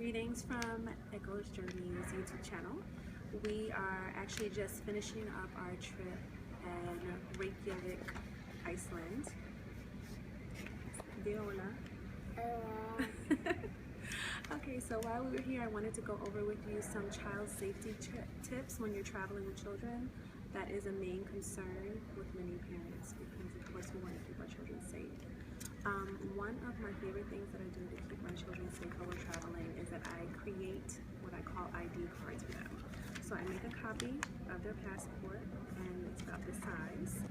Greetings from Echo's Journeys YouTube channel. We are actually just finishing up our trip in Reykjavik, Iceland. Diona. Okay, so while we were here, I wanted to go over with you some child safety tips when you're traveling with children. That is a main concern with many parents because, of course, we want to keep our children safe. One of my favorite things that I do to keep my children safe while we're traveling is that I create what I call ID cards for them. So I make a copy of their passport, and it's about this size.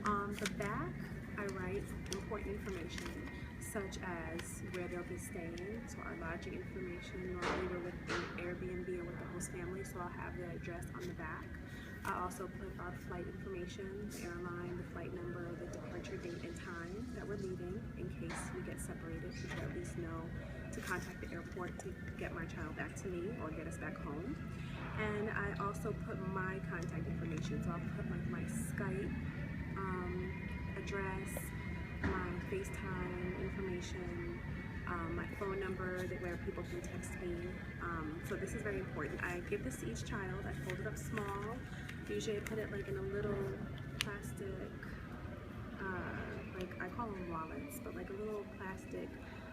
On the back, I write important information, such as where they'll be staying, so our lodging information. Normally we're with an Airbnb or with the host family, so I'll have their address on the back. I also put our flight information, the airline, the flight number, the departure date and time that we're leaving in case we get separated, so you at least know to contact the airport to get my child back to me or get us back home. And I also put my contact information, so I'll put like my Skype address, my FaceTime information, my phone number where people can text me. So this is very important. I give this to each child. I fold it up small. Usually I put it like in a little plastic, like I call them wallets, but like a little plastic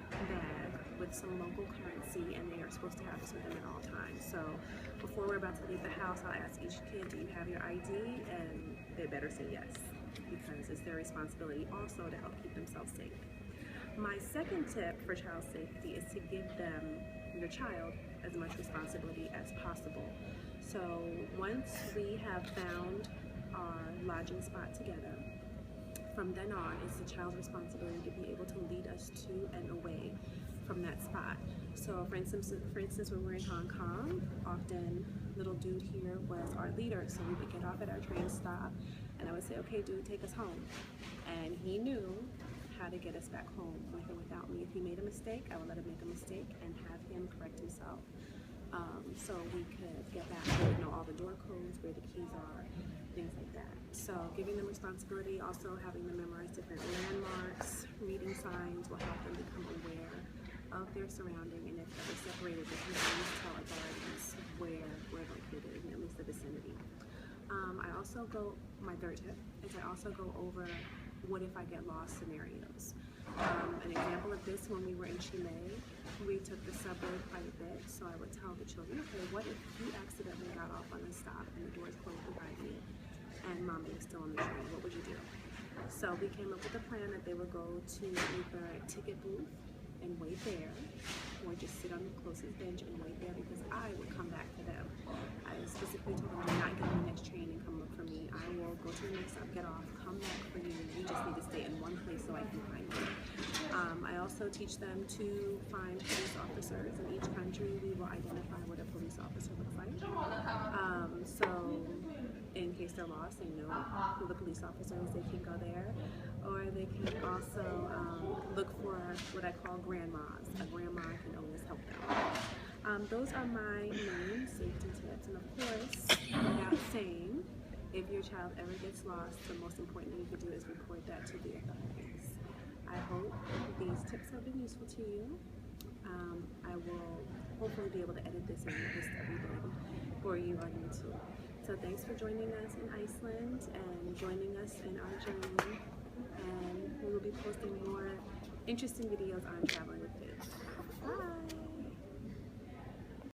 bag with some local currency, and they are supposed to have this with them at all times. So before we're about to leave the house, I'll ask each kid, do you have your ID? And they better say yes, because it's their responsibility also to help keep themselves safe. My second tip for child safety is to give them, your child, as much responsibility as possible. So once we have found our lodging spot together, from then on, it's the child's responsibility to be able to lead us to and away from that spot. So for instance, when we're in Hong Kong, often little dude here was our leader. So we would get off at our train stop and I would say, okay, dude, take us home. And he knew how to get us back home with or without me. If he made a mistake, I would let him make a mistake and have him correct himself. So we could get back, we would know all the door codes, where the keys are, things like that. So giving them responsibility, also having them memorize different landmarks, reading signs will help them become aware of their surrounding, and if they're separated, they can always tell authorities where we're located, in at least the vicinity. My third tip is I also go over what if I get lost scenarios. An example of this, when we were in Chile, we took the subway quite a bit, so I would tell the children, okay, what if you accidentally got off on a stop and the doors closed behind you and mommy was still on the train? What would you do? So we came up with a plan that they would go to either a ticket booth and wait there, or just sit on the closest bench and wait there, because I would come back for them. I specifically told them, do not get on the next train and come look for me. I will go to the next stop, get off, come back for you. You just need to stay in one place so I can find you. I also teach them to find police officers. In each country, we will identify what a police officer looks like. So in case they're lost, they know who the police officer is, they can go there. Or they can also look for what I call grandmas. A grandma can always help them. Those are my main safety tips. And of course, without saying, if your child ever gets lost, the most important thing you can do is report that to the authorities. I hope these tips have been useful to you. I will hopefully be able to edit this and post everything for you on YouTube. So thanks for joining us in Iceland and joining us in our journey. And we will be posting more interesting videos on traveling.